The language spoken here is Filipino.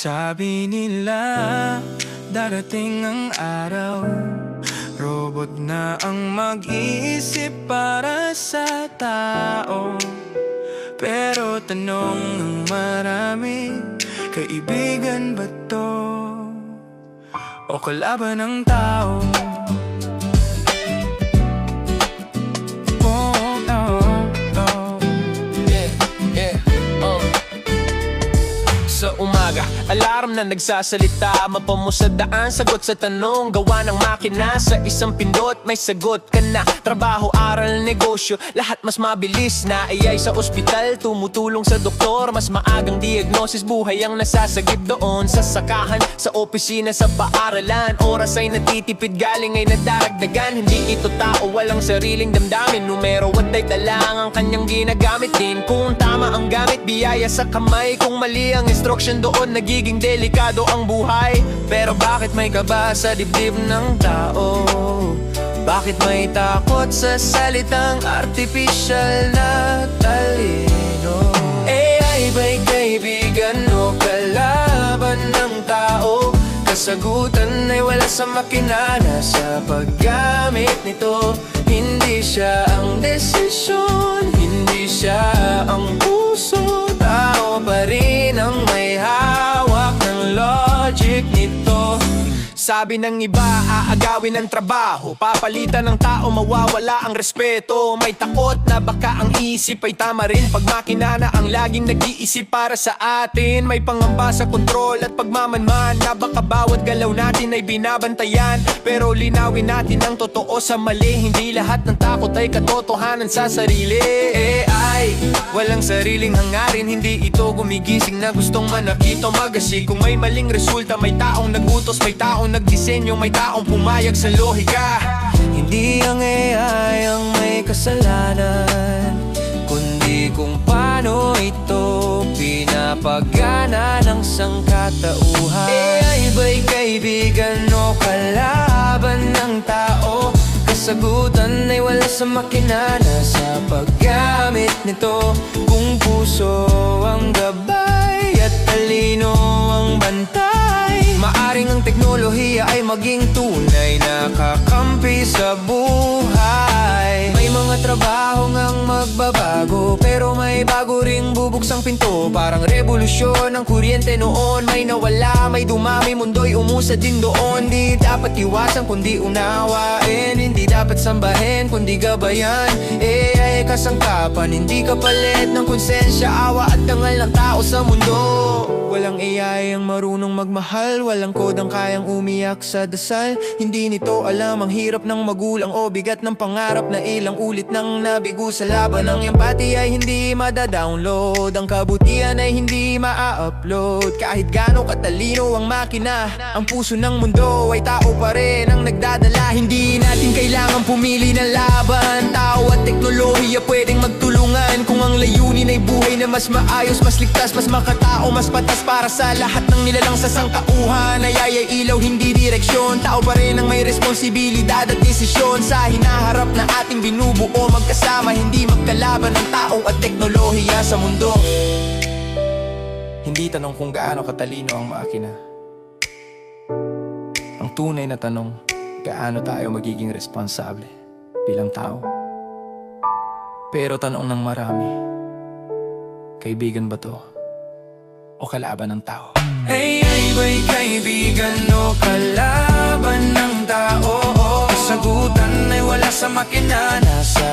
Sabi nila, darating ang araw, robot na ang mag-iisip para sa tao. Pero tanong ng marami, kaibigan ba to o kalaban ng tao? Sa umaga, alarm na nagsasalita, mapa mo sa daan, sagot sa tanong, gawa ng makina. Sa isang pindot, may sagot ka na. Trabaho, aral, negosyo, lahat mas mabilis na. AI sa ospital, tumutulong sa doktor, mas maagang diagnosis, buhay ang nasasagip doon. Sa sakahan, sa opisina, sa paaralan, oras ay natitipid, galing ay nadaragdagan. Hindi ito tao, walang sariling damdamin, numero at data lang ang kanyang ginagamit din. Kung tama ang gamit, biyaya sa kamay. Kung mali ang instruction, doon nagiging delikado ang buhay. Pero bakit may kaba sa dibdib ng tao? Bakit may takot sa salitang artificial na talino? AI ba'y kaibigan o kalaban ng tao? Kasagutan ay wala sa makina, nasa paggamit nito. Hindi siya ang desisyon, hindi siya ang puso. Tao pa rin ang may hawak ng logic nito. Sabi ng iba, aagawin ang trabaho, papalitan ng tao, mawawala ang respeto. May takot na baka ang isip ay tama rin pag makina na ang laging nag-iisip para sa atin. May pangamba sa kontrol at pagmamanman na baka bawat galaw natin ay binabantayan. Pero linawin natin ang totoo sa mali, hindi lahat ng takot ay katotohanan sa sarili. AI, walang sariling hangarin, hindi ito gumigising na gustong manakit o magasi. Kung may maling resulta, may taong nagutos, may taong nagdisenyo, may taong pumayag sa lohika. Hindi ang AI ang may kasalanan, kundi kung paano ito pinapagana ng sangkatauhan. AI ba'y kaibigan o kalaban ng tao? Kasagutan ay wala sa makina, nasa paggamit nito. Kung puso ang gabay at talino ang bantay, maaring ang teknolohiya ay maging tunay na kakampi sa buhay. May mga trabaho ngang magbabago, pero may bago ring bubuksang pinto. Parang revolusyon ng kuryente noon, may nawala, may dumami, mundo'y umusad din doon. Di dapat iwasan kundi unawain, hindi dapat sambahin kundi gabayan. AI kasangkapan, hindi kapalit ng konsensya, awa at dangal ng tao sa mundo. Walang AI ang marunong magmahal, walang kodang kayang umiyak sa dasal. Hindi nito alam ang hirap ng magulang o bigat ng pangarap na ilang ulit nang nabigo sa laban. Ang empathy ay hindi madadownload, ang kabutihan ay hindi maa-upload. Kahit gaano katalino ang makina, ang puso ng mundo ay tao pa rin ang nagdadala. Hindi natin kailangan pumili ng laban, tao at teknolohiya pwedeng magtulungan. Kung ang layunin ay buhay na mas maayos, mas ligtas, mas makatao, mas patas para sa lahat ng nilalang sa sangkauhan. Ay ilaw, hindi direksyon, tao pa rin ang may responsibilidad at desisyon sa hinaharap na ating binubuo. Magkasama, hindi magkalaban ang tao at teknolohiya sa mundo. Hindi tanong kung gaano katalino ang makina, ang tunay na tanong, gaano tayo magiging responsable bilang tao. Pero tanong ng marami, kaibigan ba to o kalaban ng tao? AI ba'y kaibigan o kalaban ng tao? Kasagutan ay wala sa makina, nasa